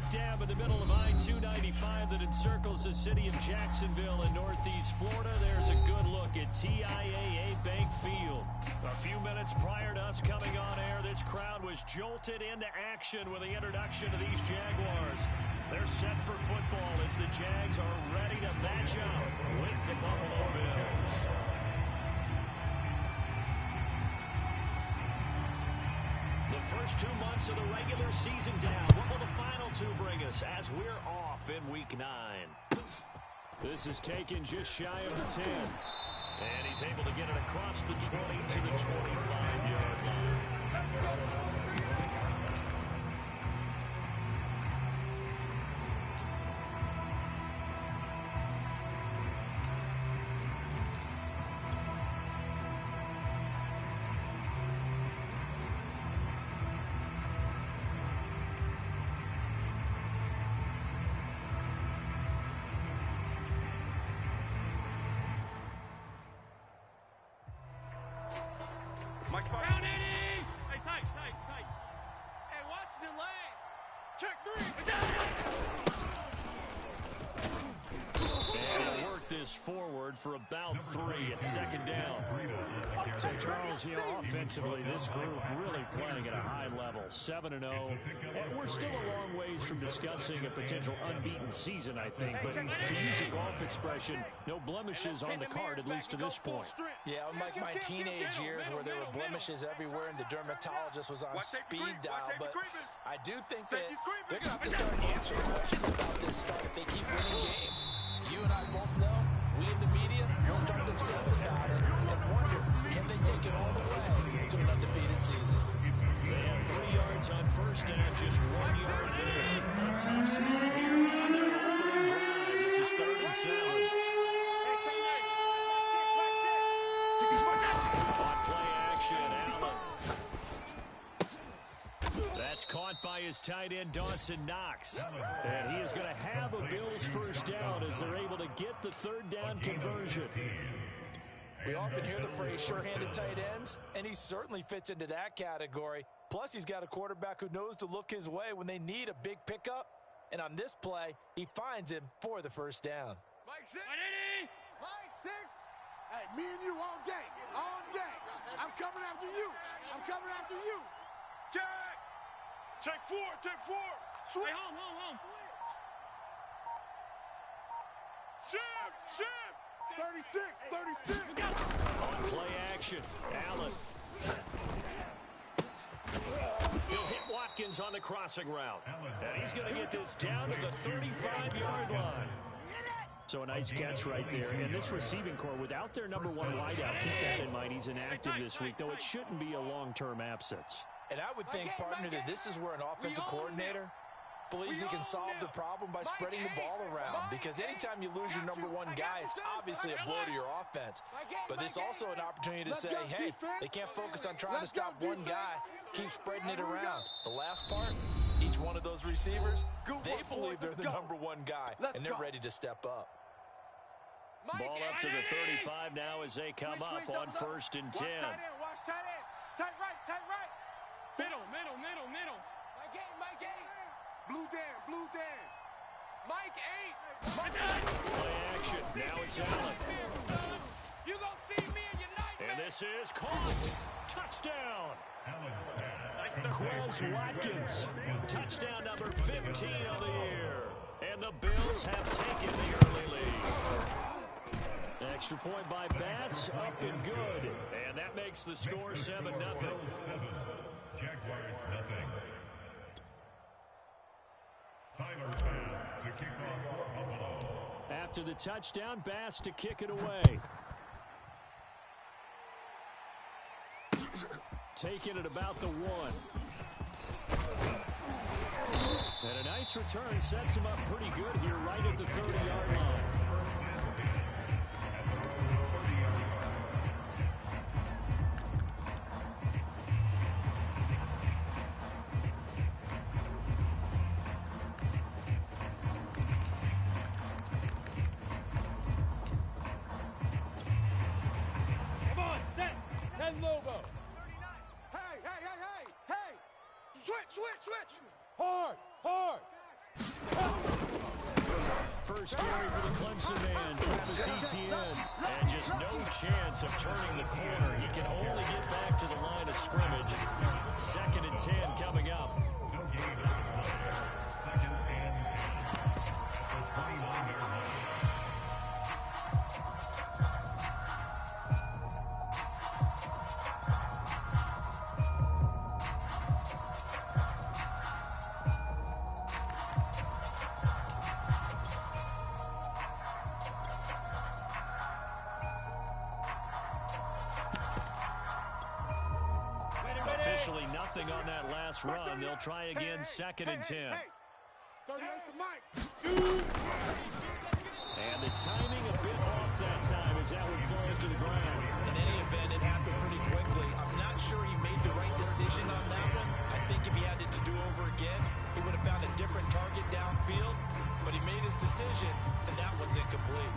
dam in the middle of I-295 that encircles the city of Jacksonville in northeast Florida. There's a good look at TIAA Bank Field. A few minutes prior to us coming on air, this crowd was jolted into action with the introduction of these Jaguars. They're set for football as the Jags are ready to match up with the Buffalo Bills. The first 2 months of the regular season down. What will the final two bring us as we're off in Week 9? This is taken just shy of the 10. And he's able to get it across the 20 to the 25-yard line. Brown Eddie! Hey, tight. Hey, watch the lane. Check three. And he'll work this forward for about 3 at second down. So, Charles, offensively, this group really playing at a high level, 7-0. And we're still a long ways from discussing a potential unbeaten season, I think. But to use a golf expression, no blemishes on the card, at least to this point. Yeah, unlike my teenage years where there were blemishes everywhere and the dermatologist was on speed dial. But I do think that they're going to have to start answering questions about this stuff if they keep winning games. You and I both know, we in the media will start to obsess about it and wonder, can they take it all the way to an undefeated season? They have 3 yards on first down, just 1 yard there. A tough spot here on their opening drive. This is 3rd and 7. On play action, Allen. That's caught by his tight end, Dawson Knox. And he is going to have a Bills first down as they're able to get the 3rd down conversion. We often hear the phrase sure-handed tight ends, and he certainly fits into that category. Plus, he's got a quarterback who knows to look his way when they need a big pickup. And on this play, he finds him for the first down. Mike 6. Mike 6. Hey, me and you all day. All day. I'm coming after you. I'm coming after you. Check 4. Switch. Hey, home. Ship. 36. On play action, Allen. He'll hit Watkins on the crossing route. And he's going to get this down to the 35-yard line. So a nice catch right there. And this receiving core, without their number 1 wideout, keep that in mind. He's inactive this week, though it shouldn't be a long-term absence. And I would think, partner, that this is where an offensive coordinator believes he can solve the problem by spreading the ball around. Because anytime you lose your number 1 guy, it's obviously a blow to your offense. But it's also an opportunity to say, hey, they can't focus on trying to stop one guy. Keep spreading it around. The last part, each one of those receivers, they believe they're the number 1 guy, and they're ready to step up. Ball up to the 35 now as they come up on 1st and 10. Watch tight end. Tight right. Middle. Mike 8. Blue Dan. Mike 8. Play action. Now it's Allen. You gonna see me in your nightmare. And this is caught. Touchdown. Quez Watkins. Touchdown number 15 of the year. And the Bills have taken the early lead. Extra point by Bass, up and good. And that makes the score 7-0. Jaguars nothing. Tyler Bass to kick off for Buffalo. After the touchdown, Bass to kick it away. Taking it about the 1. And a nice return sets him up pretty good here right at the 30-yard line. Come on, set. 10 Lobo. Hey. Switch. Hard. First carry for the Clemson man, Travis Etienne. And just no chance of turning the corner. He can only get back to the line of scrimmage. 2nd and 10 coming up. Officially nothing on that last run. They'll try again, 2nd and 10. 38 to Mike. And the timing a bit off that time as that one falls to the ground. In any event, it happened pretty quickly. I'm not sure he made the right decision on that one. I think if he had it to do over again, he would have found a different target downfield. But he made his decision, and that one's incomplete.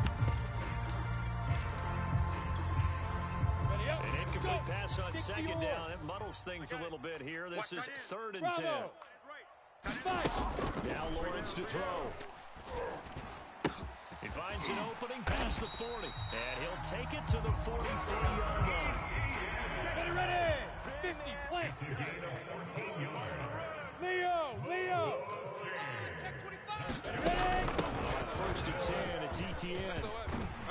An incomplete pass on 2nd down. It muddles things a little bit here. This is 3rd and 10. Now Lawrence to throw. He finds an opening past the 40. And he'll take it to the 43-yard line. Ready! 50, plant. Leo! Check 25. Ready? 1st and 10, it's Etienne.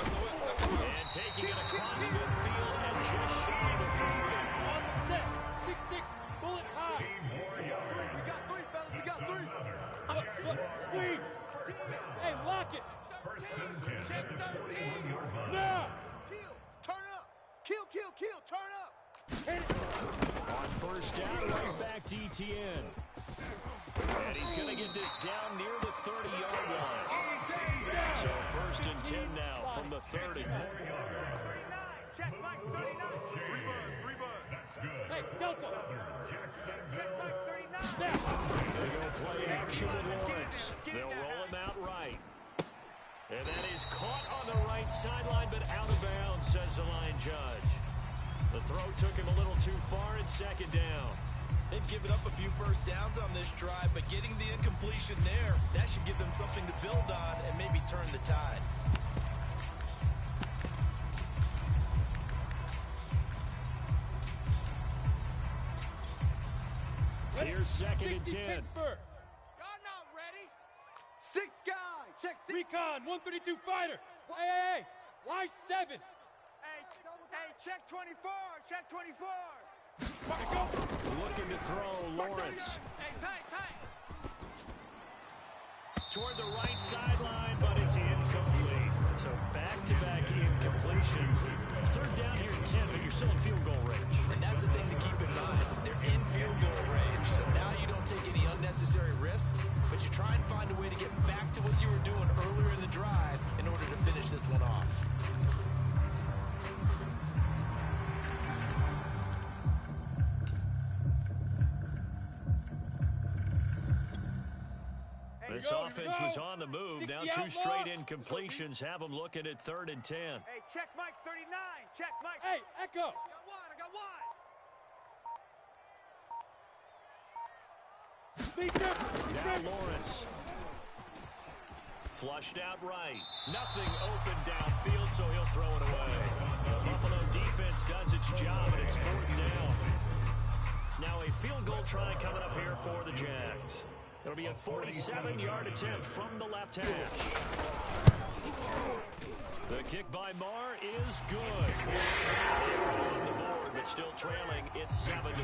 And taking it across midfield and just shy of the 40. On the set. 6-6, bullet high. We got three. Look, squeeze. Hey, lock it. Check 13. Now. Kill. Turn up. Kill. Turn up. On 1st down, right back to Etienne. And he's going to get this down near the 30-yard line. So 1st and 10 now from the 30. 39. Check Mike 39. 3 buzz. Hey, Delta. Check Mike 39. They go play action with Lawrence. They'll roll him out right. And that is caught on the right sideline, but out of bounds, says the line judge. The throw took him a little too far at 2nd down. They've given up a few first downs on this drive, but getting the incompletion there, that should give them something to build on and maybe turn the tide. Here's 2nd and 10. Pittsburgh. Y'all not ready. 6 guy. Check 6. Recon, 132 fighter. Hey, Y7. Hey, check 24. Check 24. Looking to throw, Lawrence. Hey, tight. Toward the right sideline, but it's incomplete. So back-to-back incompletions. 3rd down here at 10, but you're still in field goal range. And that's the thing to keep in mind. They're in field goal range, so now you don't take any unnecessary risks, but you try and find a way to get back to what you were doing earlier in the drive in order to finish this one off. This offense was on the move. Now 2 straight incompletions have them looking at 3rd and 10. Hey, check Mike 39. Check Mike. Hey, Echo. I got one. Now Lawrence. Flushed out right. Nothing open downfield, so he'll throw it away. The Buffalo defense does its job, and it's 4th down. Now a field goal try coming up here for the Jags. It'll be a 47-yard attempt from the left hash. The kick by Marr is good. They're on the board, but still trailing. It's 7-3.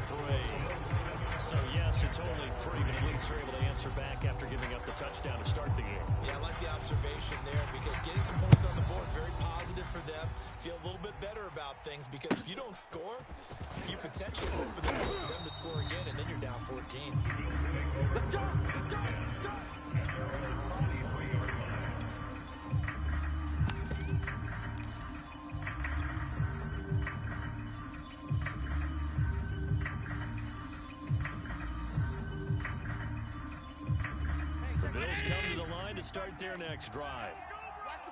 So, yes, it's only 3, but at least they're able to answer back after giving up the touchdown to start the game. Yeah, I like the observation there because getting some points on the board, very positive for them. Feel a little bit better about things because if you don't score, you potentially open the door for them to score again, and then you're down 14. Let's go. The Bills come to the line to start their next drive.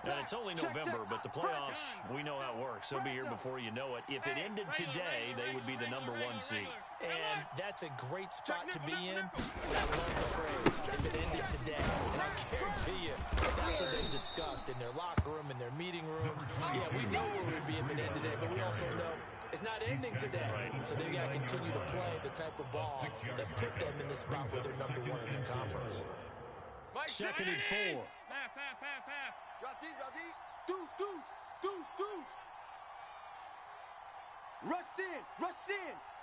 And it's only November, but the playoffs, we know how it works. They'll be here before you know it. If it ended today, they would be the #1 seed. And that's a great spot to be in. I love the phrase, if it ended today. And I guarantee you, that's what they discussed in their locker room, in their meeting rooms. Yeah, we know where we'd be if it ended today, but we also know it's not ending today. So they've got to continue to play the type of ball that put them in the spot where they're #1 in their conference. Second and 4. Half. Drop deep. Deuce.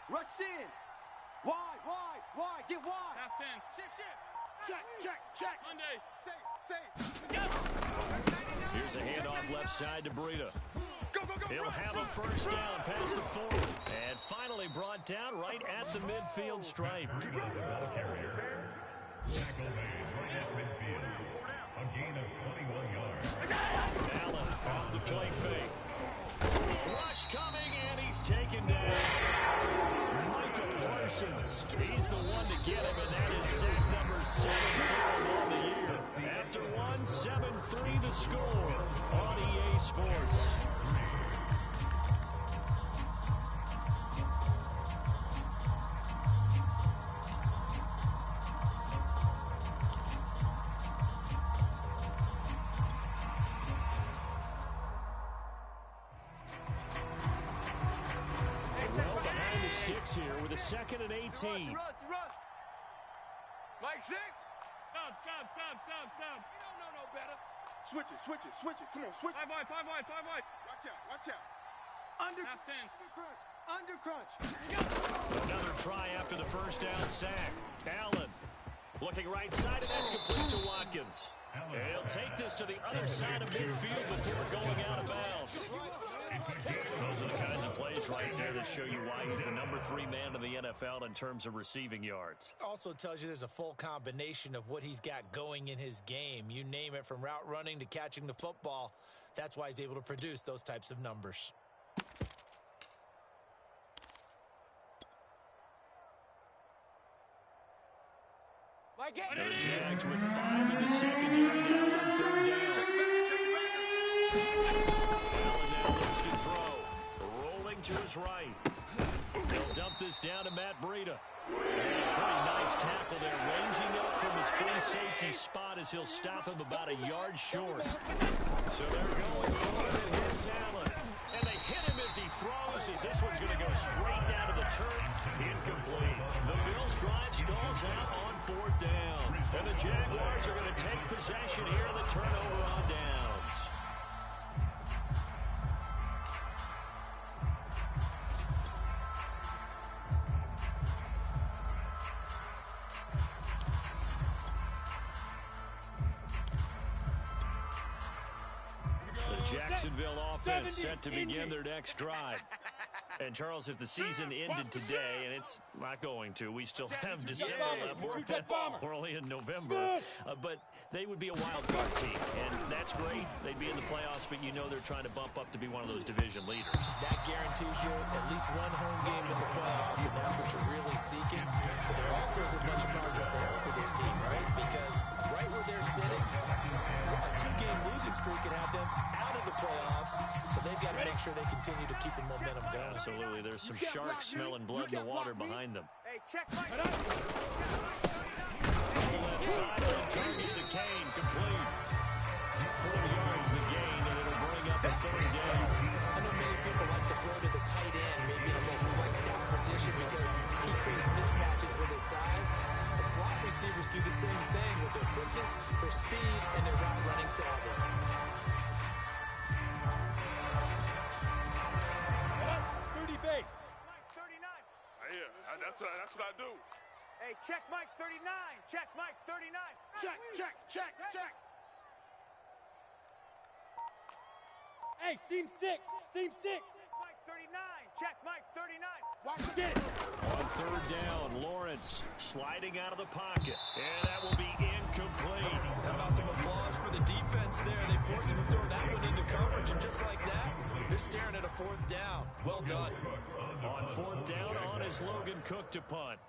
Rush in. Wide. Get wide. Half 10. Shift. Check. Monday. Say. Here's a handoff left side to Breida. Go. He'll have a first down past the 40. And finally brought down right at the midfield stripe. Tackle made right at midfield. A gain of 21 yards. Allen off the play fake. Rush coming, and he's taken down. Michael Parsons. He's the one to get him, and that is sack number 7 for him on the year. After 7-3 the score on EA Sports. Well behind the sticks here with a 2nd and 18. Rush. Mike 6. Sub. You don't know better. Switch it. Come on, switch it. 5 wide. Watch out. Half 10. Under crunch. Another try after the first down sack. Allen looking right side, and that's complete to Watkins. And he'll take this to the other side of midfield before going out of bounds. Those are the kinds of plays right there that show you why he's the #3 man in the NFL in terms of receiving yards. Also tells you there's a full combination of what he's got going in his game. You name it, from route running to catching the football. That's why he's able to produce those types of numbers. The Jags with 5 in the secondary down on 3rd down. Allen now looks to throw. Rolling to his right. They'll dump this down to Matt Breida. Pretty nice tackle there, ranging up from his free safety spot as he'll stop him about a yard short. So they're going for it, and here's Allen. And they hit him as he throws, as this one's going to go straight down to the turf. Incomplete. The Bills' drive stalls out on 4th down. And the Jaguars are going to take possession here in the turnover on downs. The Jacksonville offense set to begin their next drive. And, Charles, if the season ended today, and it's not going to, we still have December left. We're only in November. But they would be a wild card team, and that's great. They'd be in the playoffs, but you know they're trying to bump up to be one of those division leaders. That guarantees you at least one home game in the playoffs, and that's what you're really seeking. But there also is a bunch of margin for error for this team, right? Because right where they're sitting, a 2-game losing streak could have them out of the playoffs, so they've got to make sure they continue to keep the momentum going. Absolutely. There's some sharks smelling blood in the water behind them. Hey, check my... Left sideline target to Kane, complete. 4 yards the gain, and it'll bring up a 3rd down. I know many people like to throw to the tight end, maybe in a little flexed out position because he creates mismatches with his size. The slot receivers do the same thing with their quickness, their speed, and their route running savvy. Base. Mike 39. Yeah, that's what I do. Hey, check Mike 39. Check Mike 39. Check. Hey, seam 6. Mike 39. Check Mike 39. Watch Get it. On 3rd down, Lawrence sliding out of the pocket. And that will be incomplete. How about some applause for the defense there? They forced him to throw that one into coverage, and just like that, they're staring at a 4th down. Well done. On 4th down, on is Logan Cook to punt.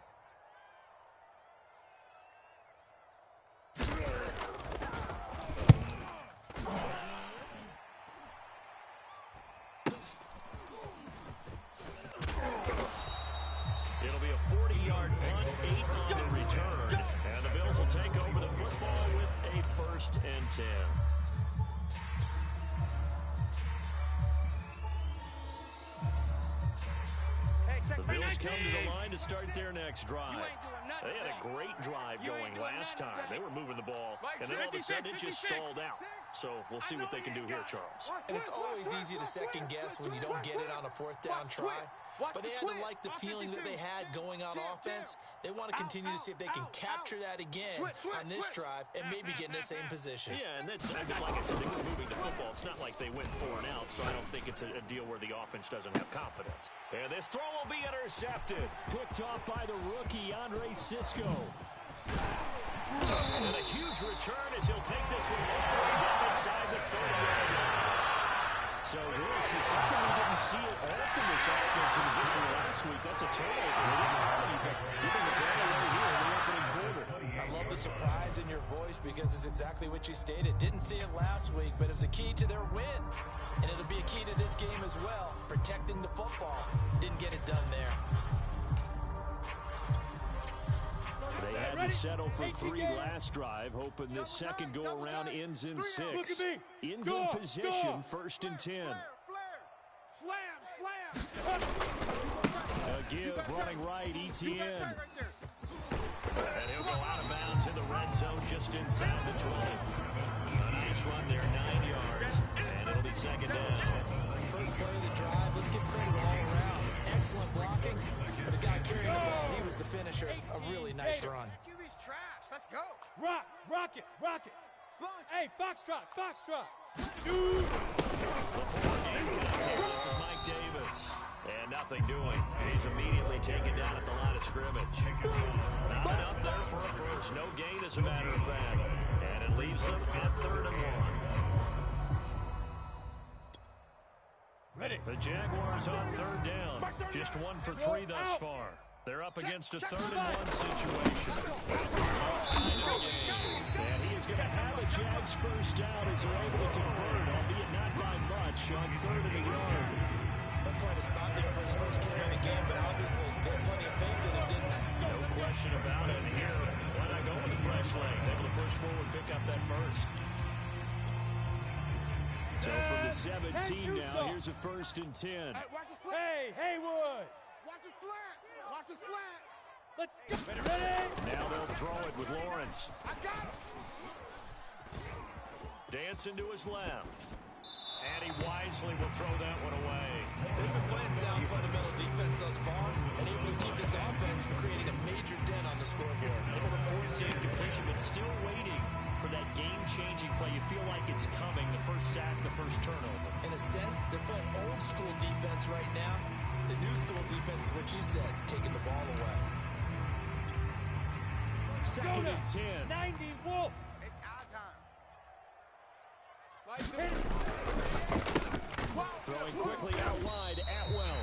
come to the line to start their next drive. They had a great drive going last time. They were moving the ball, and then all of a sudden it just stalled out. So we'll see what they can do here, Charles. And it's always easy to second guess when you don't get it on a fourth down try. But they had to like the feeling that they had going on offense. They want to continue to see if they can capture that again on this drive and maybe get in the same position. Yeah, and that's, like I said, they were moving the football. It's not like they went 4 and out, so I don't think it's a deal where the offense doesn't have confidence. And this throw will be intercepted. Picked off by the rookie, Andre Cisco. And a huge return as he'll take this one all the way down inside the 30-yard line. So this is something we didn't see it all from this offense in the victory last week. That's a turnover. Giving the ball away here in the opening quarter. I love the surprise in your voice because it's exactly what you stated. Didn't see it last week, but it was a key to their win. And it'll be a key to this game as well, protecting the football. Didn't get it done there. They had to settle for 3 last drive, hoping this second go-around ends in 6. In good position, 1st and 10. Slam. A give running right, Etienne. And he'll go out of bounds in the red zone just inside the 20. A nice run there, 9 yards. And it'll be 2nd down. First play of the drive, let's give credit all around. Excellent blocking, but the guy carrying the ball, he was the finisher. A really nice run. QB's trash. Let's go. Rock it. Hey, Foxtrot. Shoot. Before game count, this is Mike Davis. And nothing doing. He's immediately taken down at the line of scrimmage. Not enough there for a first. No gain, as a matter of fact. And it leaves them at 3rd and 1. Ready. The Jaguars on 3rd down. Just 1 for 3 thus far. They're up against a 3rd and 1 situation. Close kind of a game. And he is going to have a Jags first down as they're able to convert, albeit not by much, on 3rd and a yard. That's quite a spot there for his first carry of the game, but obviously they had plenty of faith in him, didn't they? No question about it. Here, why not go with the fresh legs? Able to push forward, pick up that first. So from the 17 now, here's a 1st and 10. Hey, watch the slant. Hey, Haywood. Watch the slant. Watch the slant. Let's go. Ready. Now they'll throw it with Lawrence. I got him. Dancing to his left. And he wisely will throw that one away. They've been playing sound fundamental defense thus far and able to keep this offense from creating a major dent on the scoreboard. Able to force a completion, but still waiting for that game-changing play. You feel like it's coming, the first sack, the first turnover. In a sense, they're playing old school defense right now. The new school defense is what you said, taking the ball away. 2nd and 10. 90 Wolf. It's our time. Throwing quickly out wide, Atwell.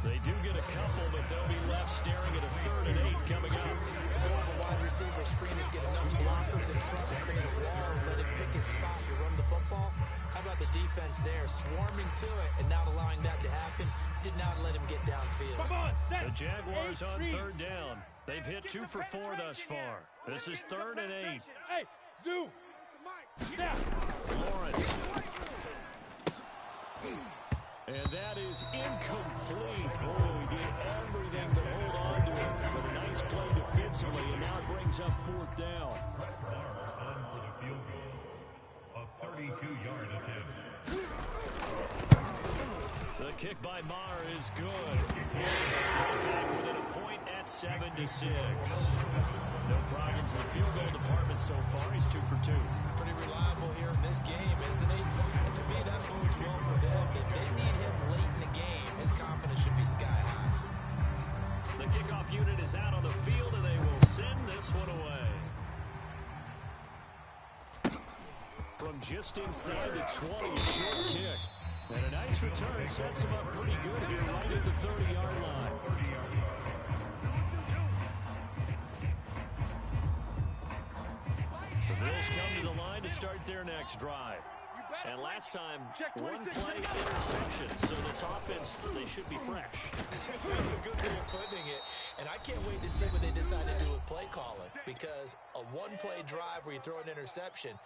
They do get a couple, but they'll be left staring at a 3rd and 8 coming up. To go on a wide receiver screen is get enough blockers in front to create a wall and let him pick his spot to run the football. How about the defense there, swarming to it and not allowing that to happen? Did not let him get downfield. Come on, set. The Jaguars on 3rd down. They've hit 2 for 4 thus far. This is 3rd and 8. Hey, Zoo. Snap. Lawrence. And that is incomplete. Boy, we did everything to hold on to it. But a nice play defensively, and now it brings up 4th down. Brett Maher on for the field goal. A 32-yard attempt. The kick by Maher is good. Back within a point at 7-6. No problems in the field goal department so far. He's 2 for 2. Pretty reliable here in this game, isn't he? And to me, that bodes well for them. If they need him late in the game, his confidence should be sky high. The kickoff unit is out on the field, and they will send this one away. From just inside the 20, a short kick. And a nice return sets him up pretty good here, right at the 30-yard line. The Bills come to the line to start their next drive. And last time, one play interception. So this offense, they should be fresh. That's a good way of putting it. And I can't wait to see what they decide to do with play calling. Because a one-play drive where you throw an interception,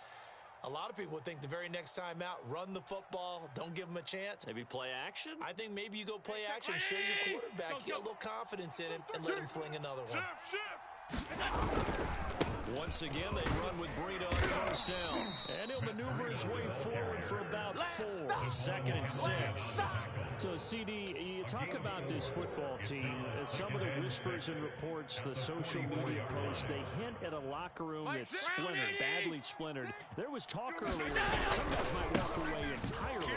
A lot of people would think the very next time out, run the football, don't give him a chance. Maybe play action? I think maybe you go play action, show your quarterback, get a little confidence in him, and let him fling another one. Once again, they run with Breida on first down. And he'll maneuver his way forward for about 4. 2nd and 6. So, CD, you talk about this football team. Some of the whispers and reports, the social media posts, they hint at a locker room that's splintered, badly splintered. There was talk earlier that some guys might walk away entirely,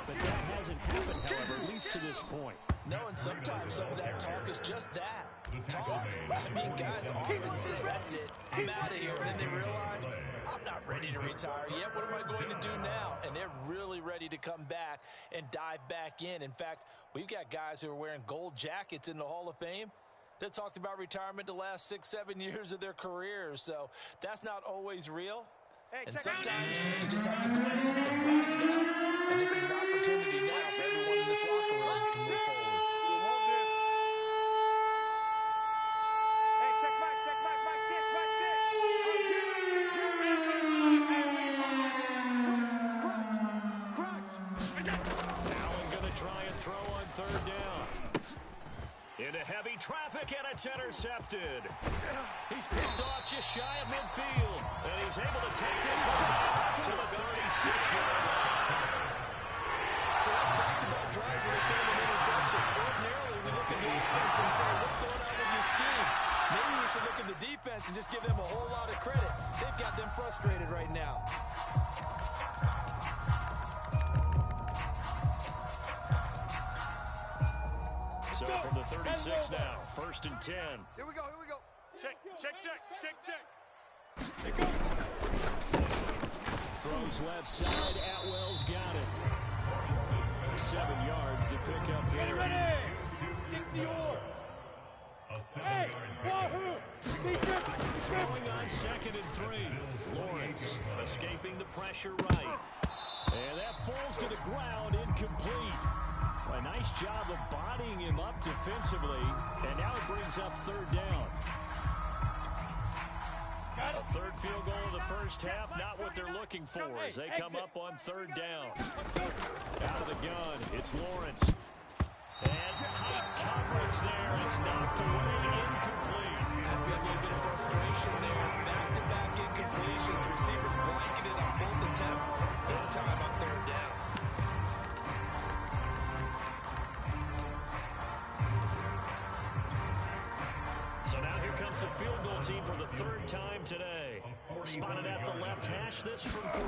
but that hasn't happened, however, at least to this point. No, and sometimes some of that talk is just that. Talk. I mean, guys often say, that's it, I'm out of here. And then they realize, I'm not ready to retire yet. What am I going to do now? And they're really ready to come back and dive back in. In fact, we've got guys who are wearing gold jackets in the Hall of Fame that talked about retirement the last 6-7 years of their careers. So that's not always real. And sometimes you just have to go ahead and ride it out. And this is an opportunity now for everyone in this locker room to move forward. Into heavy traffic, and it's intercepted. He's picked off just shy of midfield, and he's able to take this one back to the 36-yard line. So that's back-to-back drives where they throw an interception. Ordinarily, we look at the offense and say, what's going on with your scheme? Maybe we should look at the defense and just give them a whole lot of credit. They've got them frustrated right now. So from the 36 now, 1st and 10. Here we go. Check. Throws left side, Atwell's got it. 7 yards to pick up there. 60 yards. Hey, Throwing on 2nd and 3. Lawrence escaping the pressure right. And that falls to the ground, incomplete. A nice job of bodying him up defensively, and now it brings up 3rd down. A 3rd field goal of the first half, not what they're looking for as they come up on 3rd down. Out of the gun, it's Lawrence. And tight coverage there. It's knocked away, incomplete. I've got a little bit of frustration there. Back-to-back incompletions. Receivers blanketed on both attempts. This time on 3rd down. So now here comes the field goal team for the 3rd time today. Spotted at the left hash, this from 45.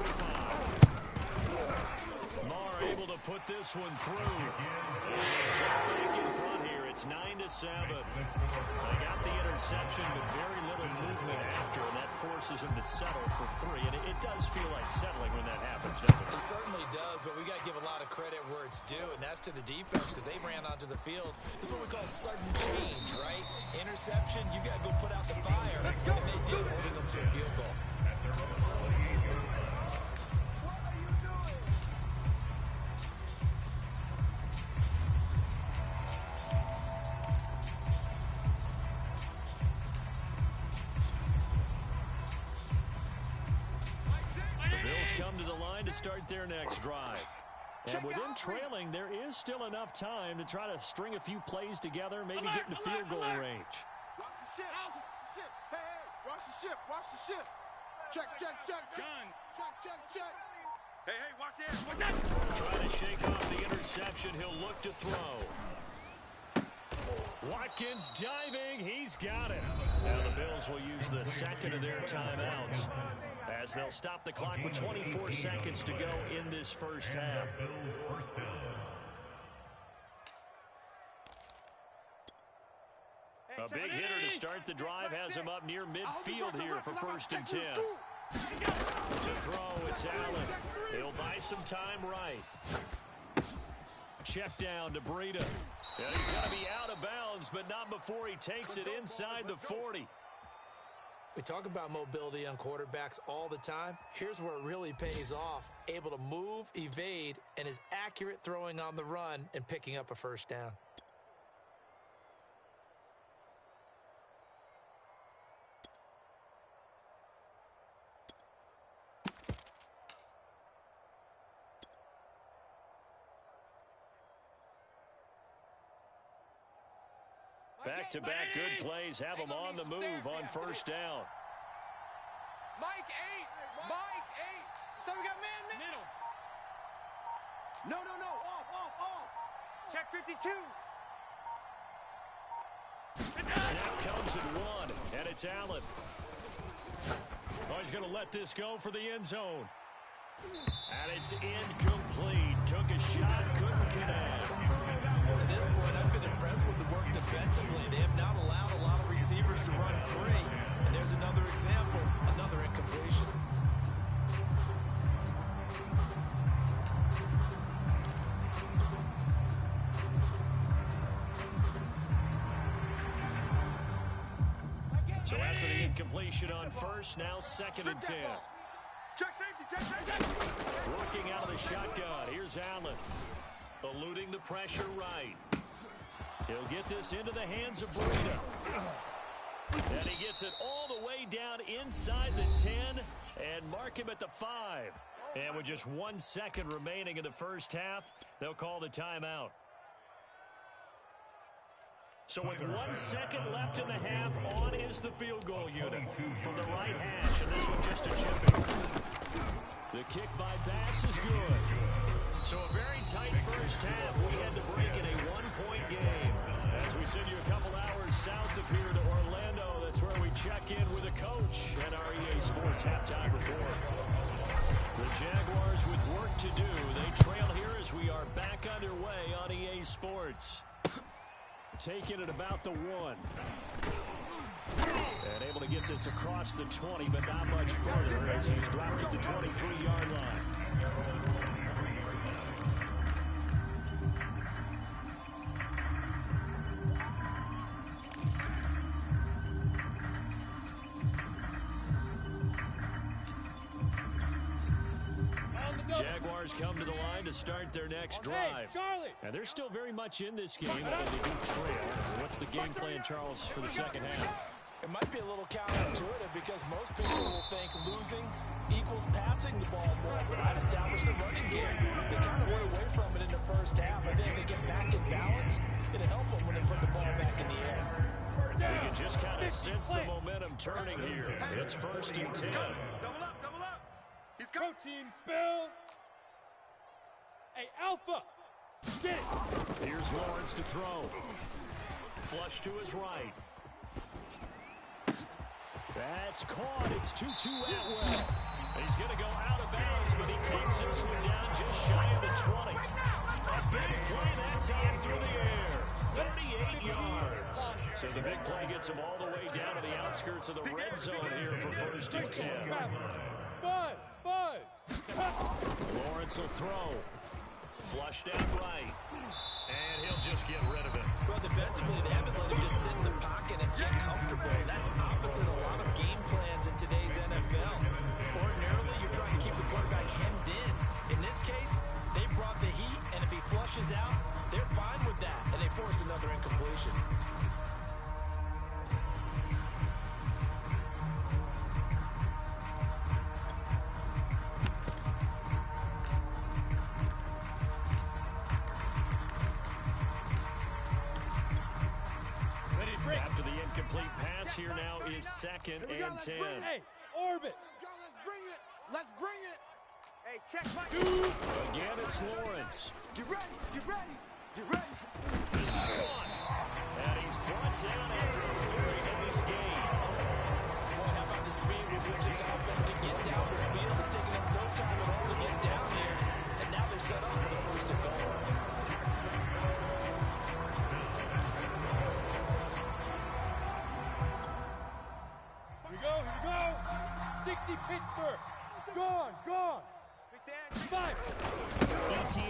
Marr able to put this one through. And they drop back in front here. It's 9-7. They got the interception, but very little movement after, and that forces them to settle for 3. And it does feel like settling when that happens, doesn't it? It certainly does, but we got to give a lot of credit where it's due, and that's to the defense because they ran onto the field. This is what we call sudden change, right? Interception, you got to go put out the fire, and they did, holding them to a field goal. Come to the line to start their next drive. And with them trailing, there is still enough time to try to string a few plays together, maybe get into field goal range. Watch the ship. Hey, watch the ship. Check. John. Check. Hey, watch this. Trying to shake off the interception. He'll look to throw. Watkins diving. He's got it. Now the Bills will use the 2nd of their timeouts as they'll stop the clock with 24 seconds to go in this first half. A big hitter to start the drive has him up near midfield here for 1st and 10. To throw, it's Allen. He'll buy some time right. Check down to Breida. Yeah, he's going to be out of bounds, but not before he takes it inside the 40. We talk about mobility on quarterbacks all the time. Here's where it really pays off. Able to move, evade, and is accurate throwing on the run and picking up a 1st down. Back-to-back good plays have them on the move on first down. Mike 8. Mike 8. So we got man. Middle. No. Off. Check 52. Snap comes at 1, and it's Allen. Oh, he's going to let this go for the end zone. And it's incomplete. Took a shot, couldn't connect. To this point, I've been impressed with the work defensively. They have not allowed a lot of receivers to run free. And there's another example, another incompletion. So after the incompletion on first, now 2nd and 10. Check safety. Working out of the shotgun. Here's Allen. Eluding the pressure right. He'll get this into the hands of Breida. And he gets it all the way down inside the 10 and mark him at the 5. And with just 1 second remaining in the first half, they'll call the timeout. So with 1 second left in the half, on is the field goal unit from the right hash, and this one just a chipping. The kick by Bass is good. So a very tight first half. We had to break in a 1-point game. As we send you a couple hours south of here to Orlando, that's where we check in with the coach and our EA Sports halftime report. The Jaguars with work to do. They trail here as we are back underway on EA Sports. Taking it about the 1. And able to get this across the 20, but not much further as he's dropped at the 23-yard line. Jaguars come to the line to start their next drive. Charlie. And they're still very much in this game, although they do trail. What's the game plan, Charles, for the second half? It might be a little counterintuitive because most people will think losing equals passing the ball more, but I'd establish the running game. They kind of went away from it in the first half. I think if they get back in balance, it'll help them when they put the ball back in the air. We can just kind of sense the momentum turning here. It's 1st and 10. Double up. He's coming. Protein spill. Hey, Alpha. Get it. Here's Lawrence to throw. Flush to his right. That's caught. It's Tutu Atwell. He's going to go out of bounds, but he takes this one down just shy of the 20. A big play that time through the air. 38 yards. So the big play gets him all the way down to the outskirts of the red zone here for 1st and 10. Buzz. Lawrence will throw. Flushed out right. And he'll just get rid of it. Well, defensively, they haven't let him just sit in the pocket and get comfortable. That's opposite a lot of game plans in today's NFL. Ordinarily, you're trying to keep the quarterback hemmed in. In this case, they brought the heat, and if he flushes out, they're fine with that, and they force another incompletion. After the incomplete pass, here now is 2nd and 10. Hey, orbit. Let's bring it. Hey, check my... Again, it's Lawrence. Get ready. This is caught. And he's brought down after a very nice game. Boy, how about the speed with which this offense can get down the field? It's taking them no time at all to get down here. And now they're set up for the 1st and goal. Here we go. 60 Pittsburgh. Gone. 5. ETN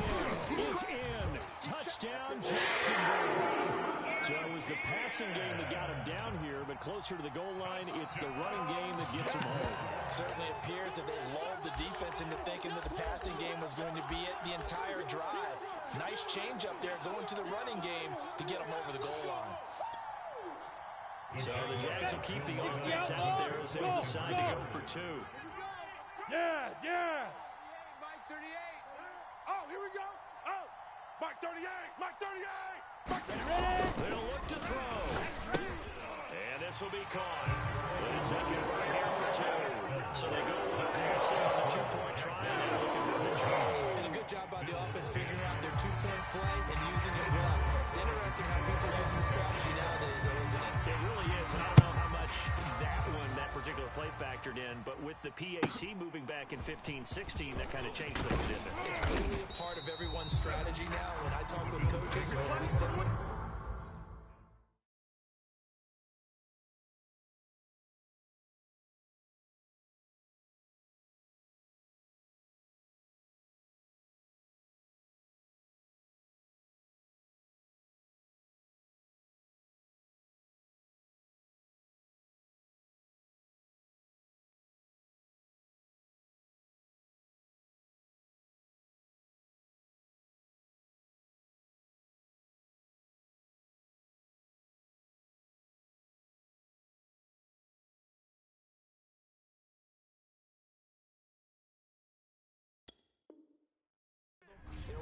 is in. Touchdown, Jacksonville. So it was the passing game that got him down here, but closer to the goal line, it's the running game that gets him home. It certainly appears that they lulled the defense into thinking that the passing game was going to be it the entire drive. Nice change up there going to the running game to get them over the goal line. So the Jags will keep the offense out there as they decide to go for 2. Yes. Mike 38. Oh, here we go. Oh. Mike 38! Mike 38! Mike 38! They'll look to throw. And this will be caught. But it's not converted here for two. So they go with a pass there on the two-point try, and they're looking for the chance. And a good job by the offense figuring out their two-point play and using it well. It's interesting how people are using the strategy nowadays, though, isn't it? It really is, and I don't know how much that particular play factored in, but with the PAT moving back in 15-16, that kind of changed things, didn't it? It's really a part of everyone's strategy now. When I talk with coaches, we said,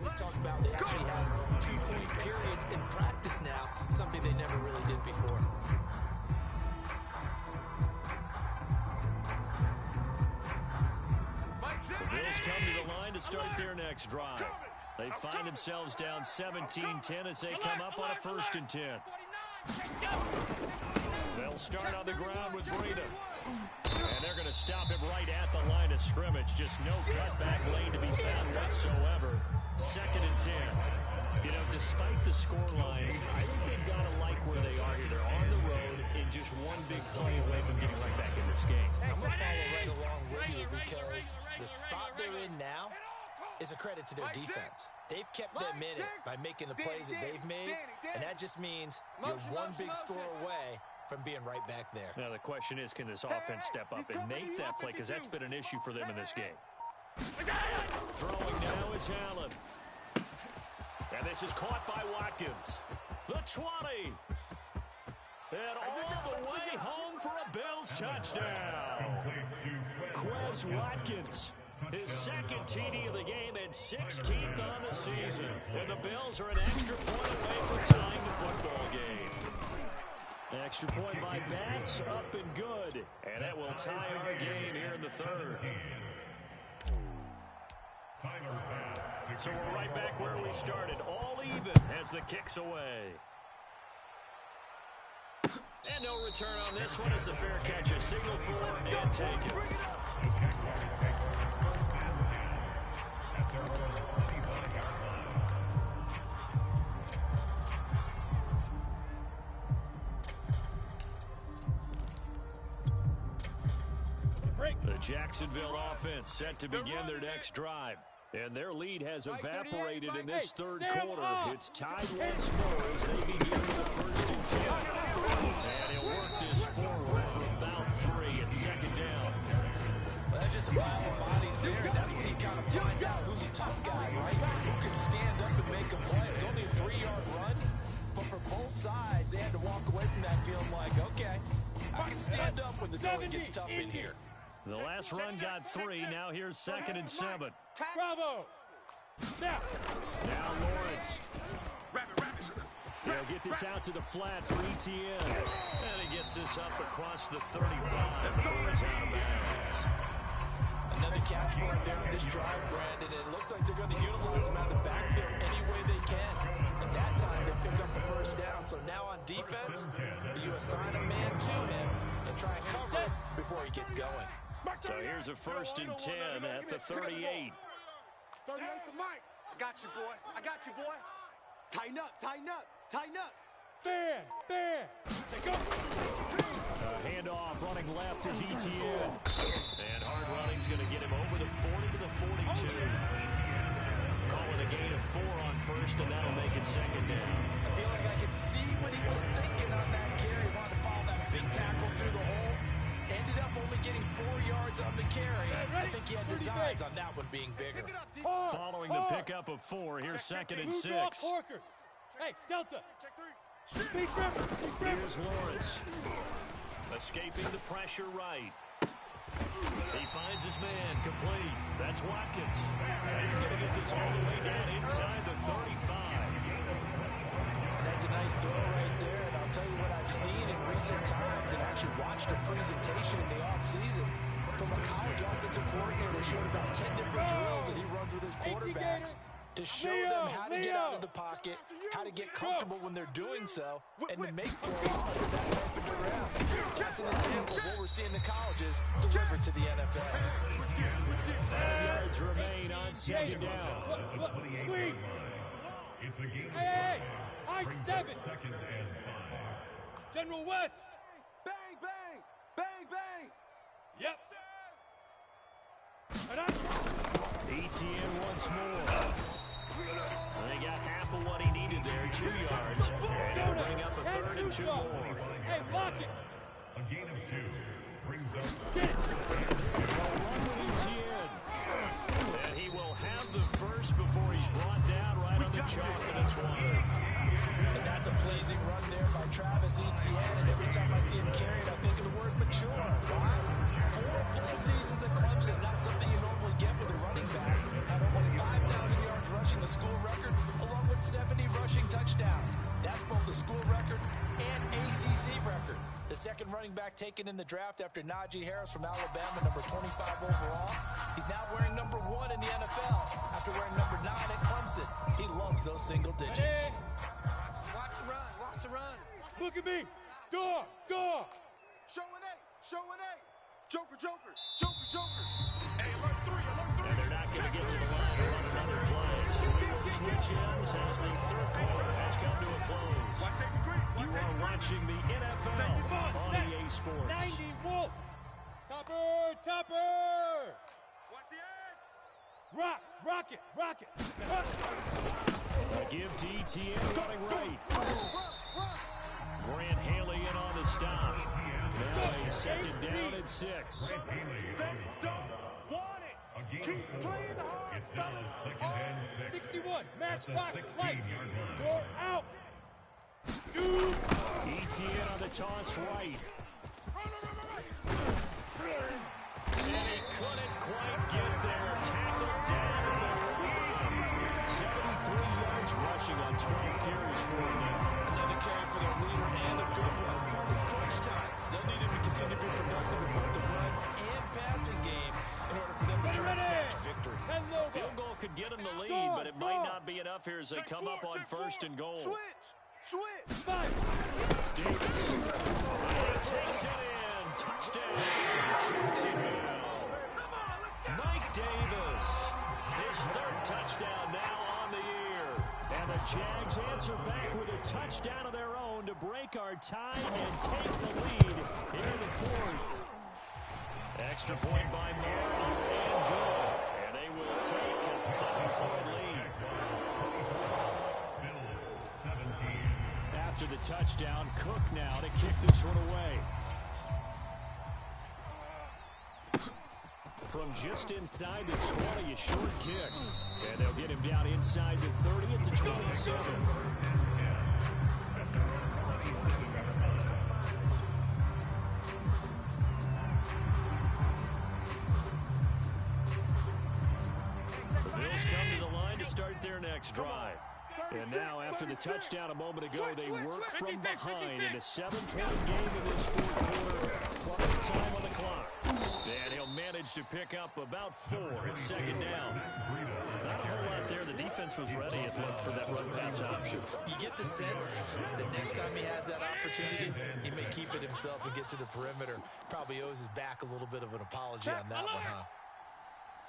always talk about they actually have two-point periods in practice now, something they never really did before. The Bills come to the line to start their next drive. They find themselves down 17-10 as they come up on a 1st and 10. They'll start on the ground with Breida. And they're going to stop him right at the line of scrimmage. Just no cutback lane to be found whatsoever. 2nd and 10. You know, despite the scoreline, I think they've got to like where they are here. They're on the road and just one big play away from getting right back in this game. I'm going to follow right along with you because the spot they're in now is a credit to their defense. They've kept them in it by making the plays that they've made, and that just means you're one big score away from being right back there. Now the question is, can this offense step up and make that play? Because that's been an issue for them in this game. Throwing now is Allen. And this is caught by Watkins. The 20. And all the way home for a Bills touchdown. Quez Watkins. His 2nd TD of the game and 16th on the season. And the Bills are an extra point away from tying the football game. Extra point by Bass, up and good. And that will tie our game here in the 3rd. So we're right back where we started. All even as the kick's away. And no return on this one as the fair catch is signaled for and taken. The Jacksonville offense set to begin their next drive. And their lead has evaporated in this 3rd quarter. It's tied once more as they begin the 1st and 10. And he'll work this forward for about 3 at 2nd down. Well, that's just a pile of bodies there, and that's when you kind of find out who's a tough guy, right? Who can stand up and make a play. It's only a 3-yard run, but for both sides, they had to walk away from that feeling like, okay, I can stand up when the going gets tough in here. The last run got 3. Now here's 2nd and 7. Bravo! Now Lawrence. They'll get this out to the flat for ETN. And he gets this up across the 35. He's out of bounds. Another catch for him there on this drive, Brandon. And it looks like they're going to utilize him out of the backfield any way they can. And that time they pick up a 1st down. So now on defense, do you assign a man to him and try and cover it before he gets going? So here's a 1st and 10 at the 38. 38 to Mike. I got you, boy. I got you, boy. Tighten up, tighten up, tighten up. There. Go. Handoff running left is ETN. And hard running's going to get him over the 40 to the 42. Calling a gain of 4 on 1st, and that'll make it 2nd down. I feel like I could see what he was thinking on that carry. Wanted to follow that big tackle through the hole. Ended up only getting 4 yards on the carry. I think he had designs on that one being bigger. Following the pickup of 4, here's 2nd and 6. Hey, Delta. Here's Lawrence. Escaping the pressure right. He finds his man complete. That's Watkins. And he's going to get this all the way down inside the 35. That's a nice throw right there, and I'll tell you what I've seen in recent times and actually watched a presentation in the offseason from a college offensive coordinator showed about 10 different drills that he runs with his quarterbacks to show them how to get out of the pocket, how to get comfortable when they're doing so, and to make plays under that type of duress. That's an example of what we're seeing the colleges deliver to the NFL. 5 yards remain on second down. Look, squeeze. It's a game. Hey, high 7. Second and 5. General West. Bang, bang, bang, bang. Yep. ETN once more. They got half of what he needed there, 2 yards. And they'll bring up a 3rd and 2 more. Hey, lock it. A gain of 2 brings up ETN. And he will have the first before he's brought down right on the chalk at a 20. And that's a pleasing run there by Travis Etienne, and every time I see him carry it, I think of the word mature. Why? 4 full seasons at Clemson, not something you normally get with a running back. Had almost 5,000 yards rushing, the school record, along with 70 rushing touchdowns. That's both the school record and ACC record. The second running back taken in the draft after Najee Harris from Alabama, number 25 overall. He's now wearing number 1 in the NFL after wearing number 9 at Clemson. He loves those single digits. Watch the run, watch the run. Look at me. Door. Show an 8, show an 8. Joker, Joker, Joker, Joker. Hey, alert 3, alert 3. And they're not going to get to the line to run another play. So we will switch ends as the third quarter has come to a close. Watch safety green. You are watching the NFL on EA Sports. 90 Wolf. Topper. Watch the edge. Rock it. A give to ETN running right. Grant Haley in on the stop. Now a second down and 6. They don't want it. Keep playing hard, It's now fellas. 2nd and 6. 61. That's a Matchbox. Lights. 16-yard line. Door out. Shoot. ETN on the toss right. And he couldn't quite get there. Tackled down in the 73 yards rushing on 12 carries for him now. Another carry for their leader and a good one. It's crunch time. They'll need him to continue to be productive in both the run and passing game in order for them to try to snatch a victory. 10 low. Field goal could get him the lead, but it might not be enough here as they come up on 1st and goal. Switch. 5. Davis. He takes it in. Touchdown. Jacksonville. Mike Davis. His 3rd touchdown now on the year. And the Jags answer back with a touchdown of their own to break our tie and take the lead here in the 4th. Extra point by Morrow and good. And they will take a 7-point lead. Bills 17. After the touchdown, Cook now to kick this one away. From just inside the 20, a short kick. And they'll get him down inside the 30 at the 27. The Bills come to the line to start their next drive. And now, after the touchdown a moment ago, they work from behind in a 7-point game in this 4th quarter. Plenty of time on the clock. And he'll manage to pick up about 4 at second down. Not a whole lot there. The defense was ready and looked for that run-pass option. You get the sense that next time he has that opportunity, he may keep it himself and get to the perimeter. Probably owes his back a little bit of an apology on that one, huh?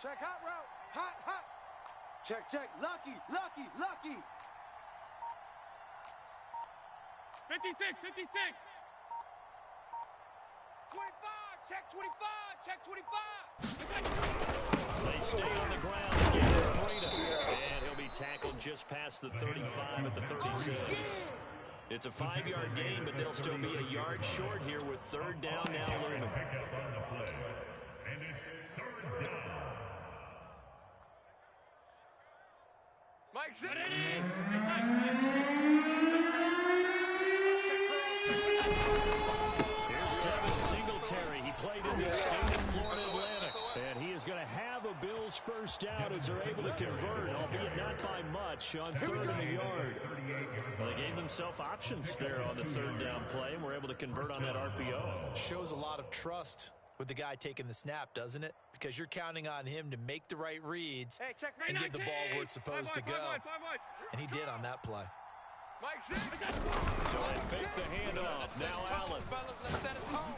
Check hot route. Hot. Check. Lucky. 56. 25. Check 25. They stay on the ground again. It's Breida. And he'll be tackled just past the 35 at the 36. It's a 5-yard gain, but they'll still be a yard short here with 3rd down now looming. Pick up on the play. And it's 3rd down. Mike, sit. Here's Devin Singletary. He played in the state of Florida Atlantic. And he is going to have a Bills first down as they're able to convert, albeit not by much, on 3rd and a yard. Well, they gave themselves options there on the 3rd down play, and were able to convert on that RPO. Shows a lot of trust with the guy taking the snap, doesn't it? Because you're counting on him to make the right reads and get the ball where it's supposed to go. And he did on that play. Mike 6. So they fake the handoff. Now Allen. Let's set a tone.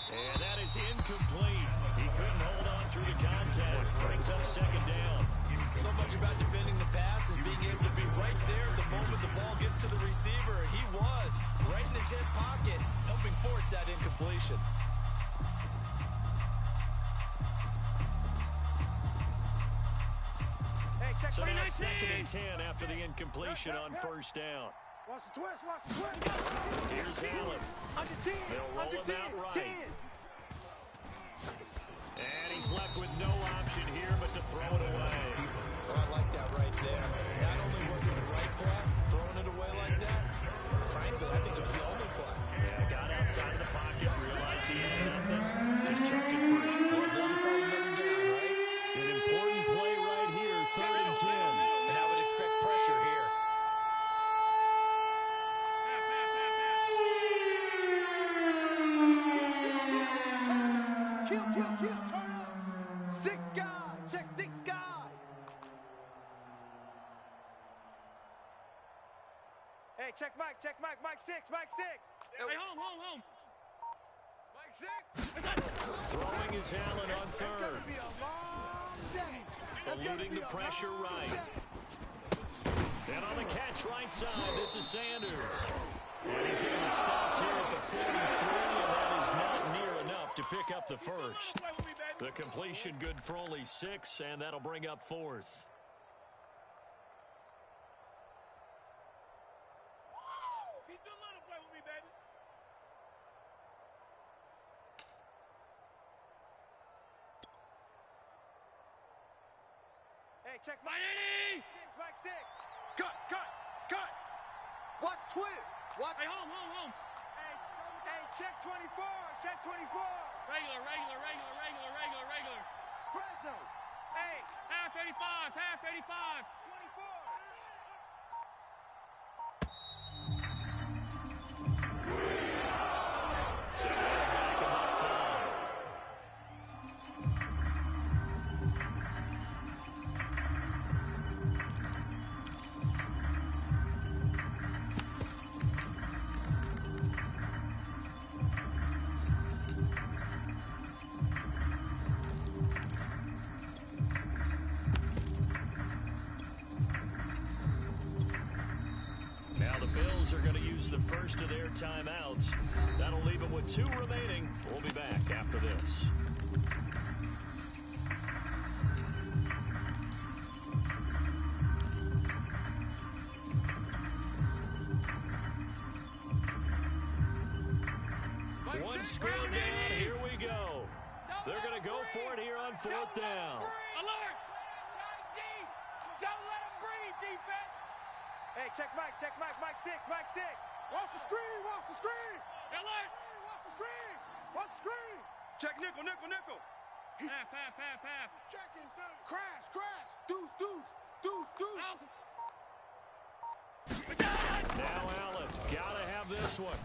And that is incomplete. He couldn't hold on through the contact. Brings up 2nd down. So much about defending the pass is being able to be right there the moment the ball gets to the receiver. And he was right in his hip pocket, helping force that incompletion. So now 2nd and 10 after the incompletion on 1st down. Watch the twist, watch the twist. Here's Allen. They'll roll him out right. And he's left with no option here but to throw it away. Oh, I like that right there. Not only was it the right play, throwing it away like that, frankly, I think it was the only play. Yeah, got outside of the pocket, realized he had nothing, just chucked it free. An important play right here, 3rd and 10. And I would expect pressure here. Kill, turn up. 6 guy, check 6 guy. Hey, check Mike, Mike 6. Hey, home. Mike 6. Throwing is Allen on It's 3rd. gonna be a long day. Eluding the pressure right. And on the catch right side, this is Sanders. And he's going to be stopped here at the 43, and that is not near enough to pick up the first. The completion good for only 6, and that'll bring up 4th. He's a little play with me, baby. Hey, check Mike 6. Cut. Watch twist. Watch. Hey, home. Hey, check 24. Regular. Fresno. Hey, half 85. 24. Bills are going to use the first of their timeouts. That'll leave them with 2 remaining. We'll be back after this. One score down. Here we go. They're going to go for it here on 4th down. Alert! Don't let him breathe, defense! Hey, check Mike 6. Watch the screen. Alert! Watch the screen. Check nickel. Half. Checking, sir. Crash. Deuce. Now Allen, gotta have this one.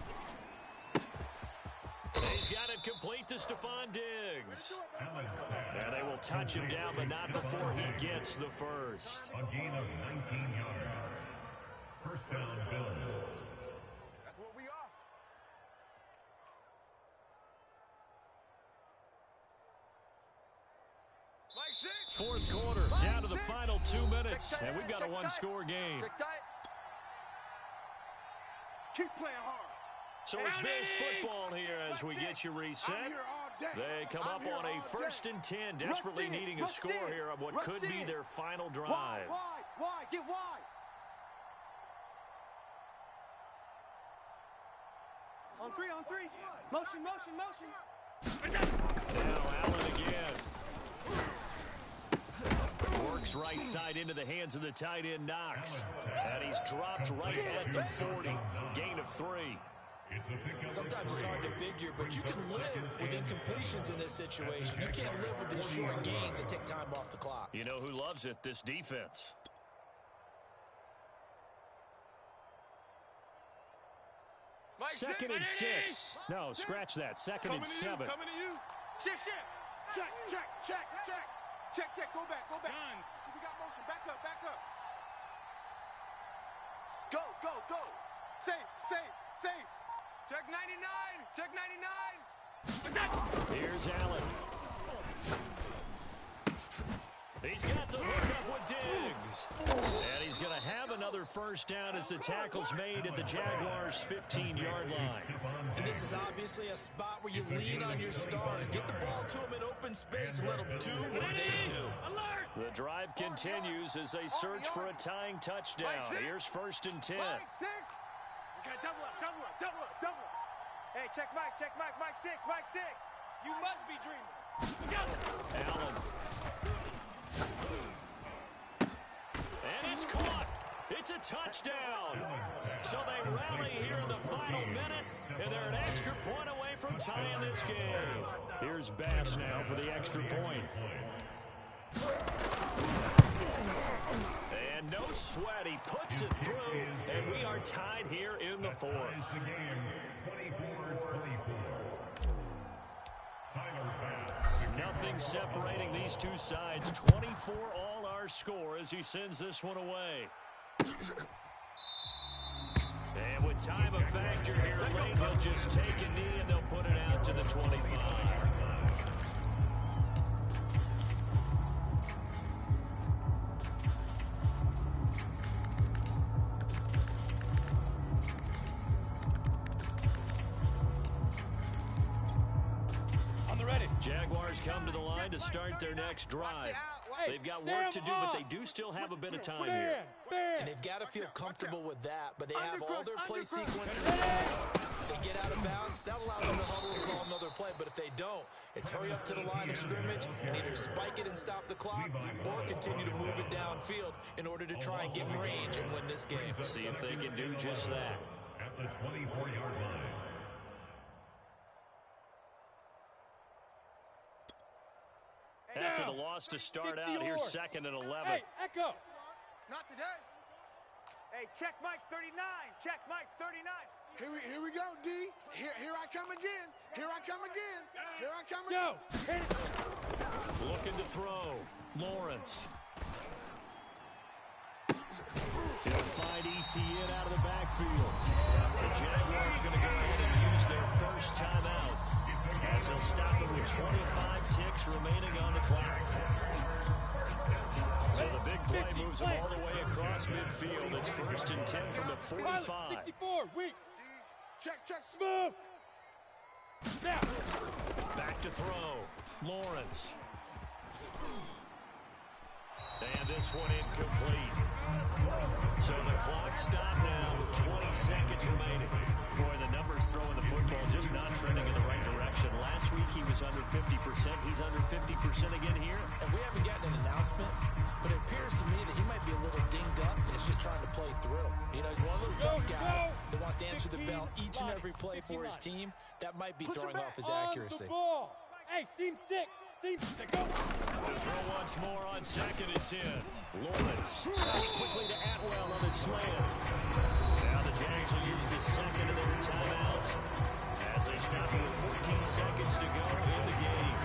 He's got it complete to Stephon Diggs. And they will touch him down, but not before he gets the first. A gain of 19 yards. First down, Bills. That's what we are. Mike 6. 4th quarter, down to the final 2 minutes, and we've got a 1-score game. Check tight. Keep playing hard. So it's Bills football here as we get you reset. I'm here all day. They come up on a 1st and 10, desperately needing a score here on what could be their final drive. Wide, get wide. On three. Motion. Now Allen again. Works right side into the hands of the tight end Knox. And he's dropped right at the 40. Gain of 3. Sometimes it's hard to figure, but you can live with incompletions in this situation. You can't live with these short gains that take time off the clock. You know who loves it? This defense. Second and 6. No, scratch that. Second and 7. Coming to you. Shift. Check. Go back. See, we got motion. Back up. Go. Safe. Check 99. Here's Allen. He's got the hook up with Diggs. And he's going to have another first down as the tackle's made at the Jaguars' 15-yard line. And this is obviously a spot where you lean on your stars. Get the ball to them in open space and let them do what they do. The drive continues as they search for a tying touchdown. Here's first and 10. Mike 6. We got double up. Hey, check Mike 6. You must be dreaming. Allen. And it's caught. It's a touchdown. So they rally here in the final minute, and they're an extra point away from tying this game. Here's Bass now for the extra point. And no sweat, he puts it through, and we are tied here in the fourth. Nothing separating these two sides. 24 all our score as he sends this one away. And with time a factor here late, they'll just take a knee and they'll put it out to the 25. Jaguars come to the line to start their next drive. They've got work to do, but they do still have a bit of time here. And they've got to feel comfortable with that, but they have all their play sequences. If they get out of bounds, that allows them to huddle and call another play, but if they don't, it's hurry up to the line of scrimmage and either spike it and stop the clock or continue to move it downfield in order to try and get in range and win this game. See if they can do just that. At the 24-yard line. After the loss to start out, here's second and 11. Hey, Echo. Not today. Hey, check Mike 39. Here we go, D. Here I come again. Go. Hit it. Looking to throw. Lawrence. He'll find ETN out of the backfield. The Jaguars going to go ahead and use their first timeout, as he'll stop it with 25 ticks remaining on the clock. So the big play moves them all the way across midfield. It's first and 10 from the 45. 64, weak. Check. Smooth. Now. Back to throw. Lawrence. And this one incomplete. So the clock stopped now with 20 seconds remaining. Boy, the numbers throwing the football just not trending in the right direction. Last week he was under 50%. He's under 50% again here. And we haven't gotten an announcement, but it appears to me that he might be a little dinged up and is just trying to play through. You know, he's one of those tough guys that wants to answer the bell each and every play for his team. That might be throwing off his accuracy. Hey, seam 6. Go. The throw once more on second and 10. Lawrence. That's quickly to Atwell on the slant. Now the Jags will use the second of their timeouts as they stop it with 14 seconds to go in the game.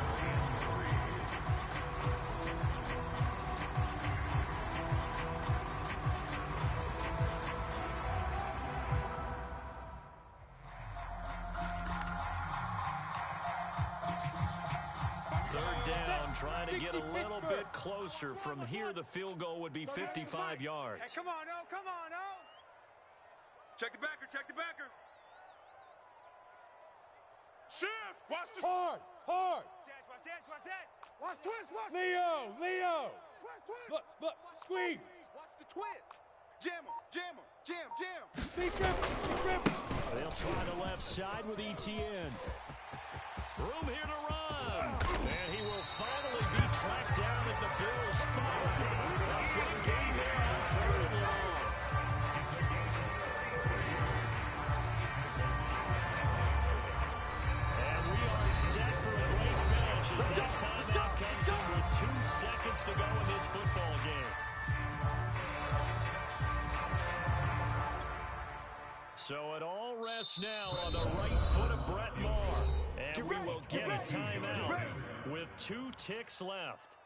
Third down, trying to get a little bit closer. From here, the field goal would be 55 yards. Hey, come on, O. Check the backer. Shift. Watch the Hard. Watch twist. Leo. Twist. Look, squeeze. Watch the twist. Jam. Deep dribble. They'll try the left side with ETN. Room here to run. And he will finally be tracked down at the Bills' 5. A big game there on third and long. rest now on the right foot of Brett Maher. And we will get a timeout with 2 ticks left.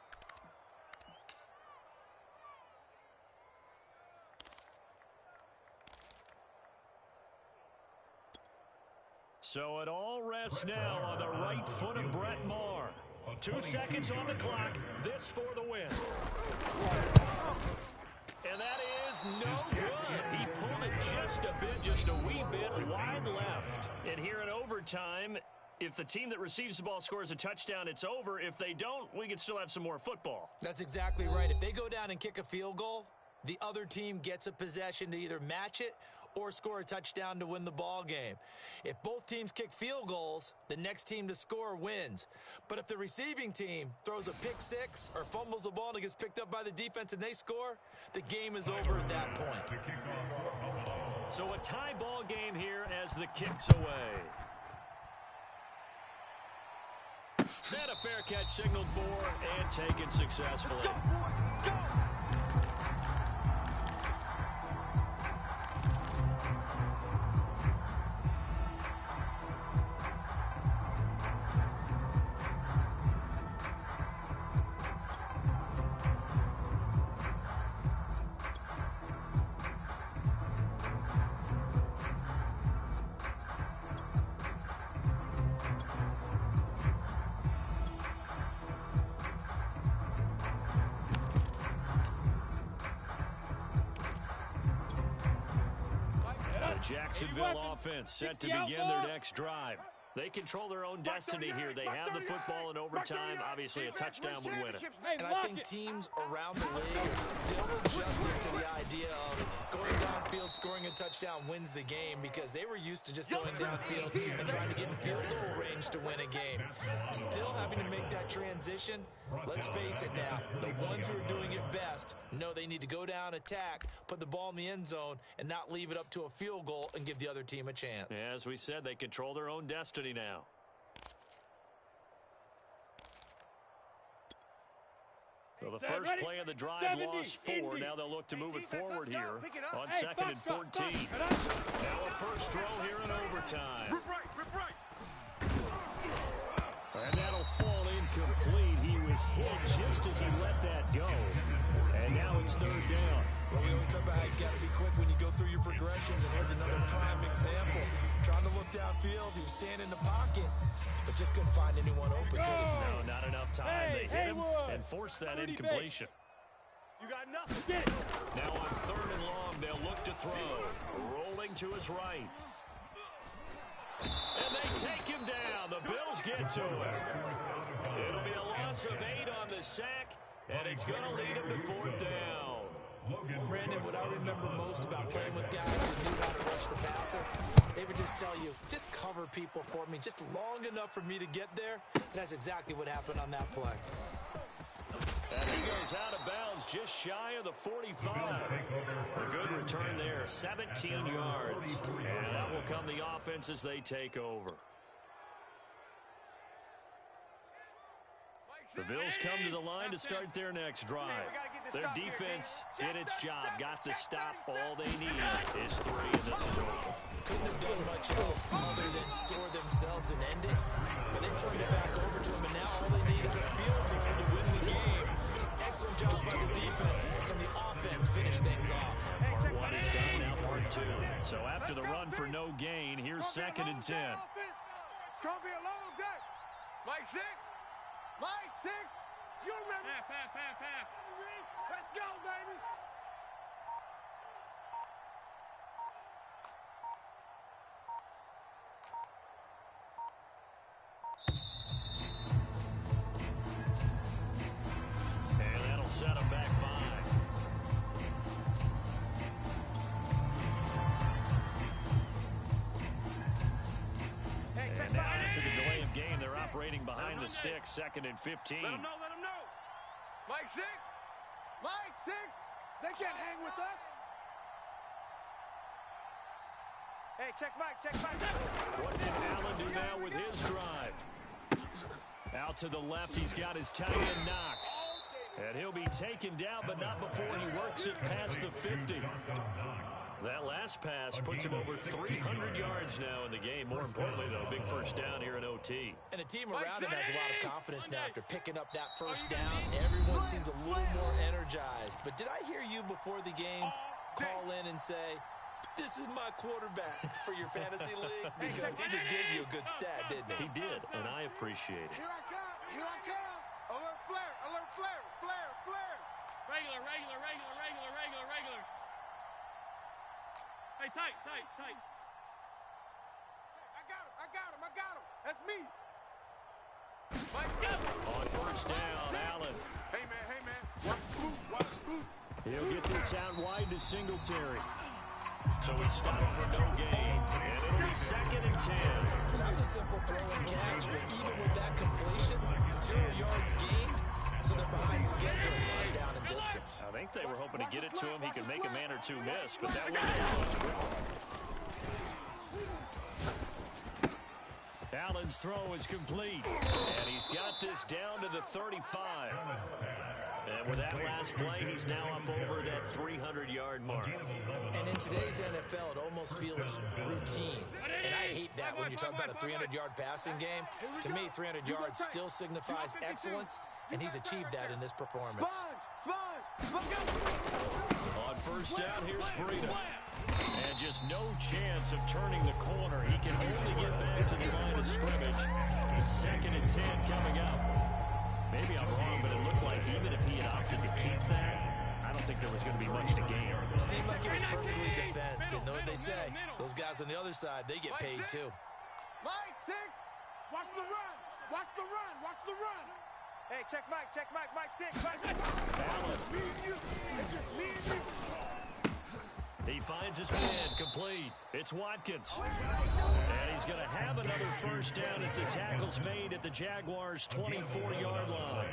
So it all rests now on the right foot of Brett Maher. 2 seconds on the clock. This for the win. And that is no good. He pulled it just a bit, just a wee bit wide left. And here in overtime, if the team that receives the ball scores a touchdown, it's over. If they don't, we can still have some more football. That's exactly right. If they go down and kick a field goal, the other team gets a possession to either match it or score a touchdown to win the ball game. If both teams kick field goals, the next team to score wins. But if the receiving team throws a pick six or fumbles the ball and it gets picked up by the defense and they score, the game is over at that point. So a tie ball game here as the kick's away. And a fair catch signaled for and taken successfully. Let's go, boys. Let's go. Jacksonville offense set to begin their next drive. They control their own destiny here. They have the football in overtime. Obviously, a touchdown would win it. And I think teams around the league are still adjusting to the idea of going downfield, scoring a touchdown wins the game because they were used to just going downfield and trying to get in field goal range to win a game. Still having to make that transition. Let's face it now, the ones who are doing it best know they need to go down, attack, put the ball in the end zone, and not leave it up to a field goal and give the other team a chance. As we said, they control their own destiny now. So the first play of the drive lost 4. Now they'll look to move it forward here on 2nd and 14. Now a first throw here in overtime. Rip right. And that'll fall incomplete. He was hit just as he let that go. And now it's 3rd down. Well, we always talk about how you got to be quick when you go through your progressions, and here's another prime example. Trying to look downfield, he was standing in the pocket, but just couldn't find anyone open, could he? No, not enough time. They hit him and forced that incompletion. You got nothing. Get it. Now on 3rd and long, they'll look to throw. Rolling to his right. And they take him down. The Bills get to him. It'll be a loss of 8 on the sack, and it's going to lead him to 4th down. Brandon, what I remember most about playing with guys who knew how to rush the passer, they would just tell you, just cover people for me, just long enough for me to get there. And that's exactly what happened on that play. And he goes out of bounds just shy of the 45. A good return there, 17 yards. And that will come the offense as they take over. The Bills come to the line to start their next drive. Their defense did its job, got the stop. All they need is 3, and this is over. Couldn't have done much else other than score themselves and end it. But they turned it back over to them, and now all they need is a field goal to win the game. Excellent job by the defense. Can the offense finish things off? Part 1 is done, now part 2. So after the run for no gain, here's 2nd and 10. It's going to be a long day. Mike 6. Mike 6. You remember. Half. Let's go, baby. And that'll set him back 5. And now after the delay of game, they're operating behind the sticks, 2nd and 15. Let them know. Mike 6. Mike 6. They can't hang with us. Hey, check Mike. What did Allen do now with his drive? Out to the left, he's got his tight end Knox. And he'll be taken down, but not before he works it past the 50. That last pass puts him over 300 yards now in the game. More importantly, though, big first down here in OT. And the team around him has a lot of confidence now after picking up that first down. Everyone seems a little more energized. But did I hear you before the game call in and say, this is my quarterback for your fantasy league? Because he just gave you a good stat, didn't he? He did, and I appreciate it. Here I come. Here I come. Alert flare. Alert flare. Flare. Flare. Regular, regular, regular, regular, regular, regular. Hey, tight, tight, tight. I got him. I got him. I got him. That's me. On first down, Allen. Hey, man. Watch the boot. Watch the boot. He'll get this out wide to Singletary. So he stopped for no gain, and it'll be 2nd and 10. That was a simple throw and catch, but even with that completion, 0 yards gained, so they're behind schedule on down and distance. I think they were hoping to get it to him. He could make a man or two miss, but that wasn't. Allen's throw is complete, and he's got this down to the 35. And with that last play, he's now up over that 300-yard mark. And in today's NFL, it almost feels routine. And I hate that when you talk about a 300-yard passing game. To me, 300 yards still signifies excellence, and he's achieved that in this performance. On first down, here's Breida. And just no chance of turning the corner. He can only get back to the line of scrimmage. 2nd and 10 coming up. Maybe I'm wrong, but it looked like even if he had opted to keep that, I don't think there was going to be much to gain. It seemed like it was perfectly defense. And know what they say? Those guys on the other side, they get paid too. Mike, 6. Watch the run. Watch the run. Watch the run. Hey, check Mike, Mike 6, Mike 6. Allen. Me and you. It's just me and you. He finds his man complete. It's Watkins. And he's going to have another first down as the tackle's made at the Jaguars' 24-yard line.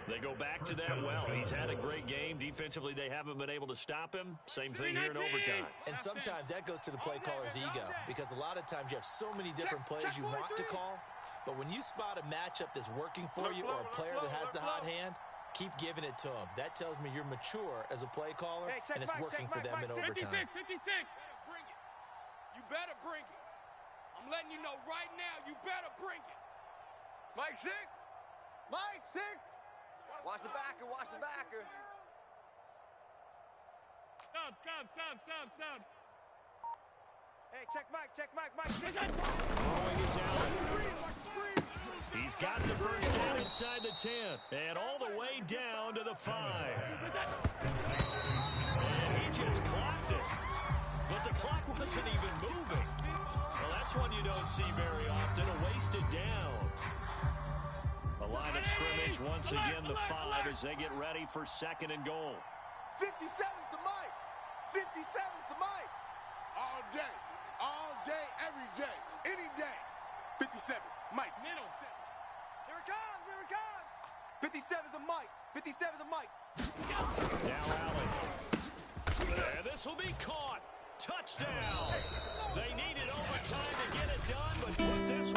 They go back to that well. He's had a great game. Defensively, they haven't been able to stop him. Same thing here in overtime. And sometimes that goes to the play caller's ego, because a lot of times you have so many different plays you want to call, but when you spot a matchup that's working for you or a player that has the hot hand, keep giving it to him. That tells me you're mature as a play caller, and it's working for them in overtime. 56. Bring it. You better bring it. I'm letting you know right now, you better bring it. Mike 6. Mike 6. Watch the backer, watch the backer. Sub. Hey, check Mike 6. Throwing is Allen. He's got the first down inside the 10, and all the way down to the 5. And he just clocked it. But the clock wasn't even moving. Well, that's one you don't see very often, a wasted down. The line of scrimmage, once again, the 5 as they get ready for 2nd and goal. 57's the Mike. 57's the Mike. All day, every day, any day. 57, Mike. Middle. Here it comes. 57's the Mike. 57's the Mike. Now Allen. And this will be caught. Touchdown. They needed overtime to get it done, but this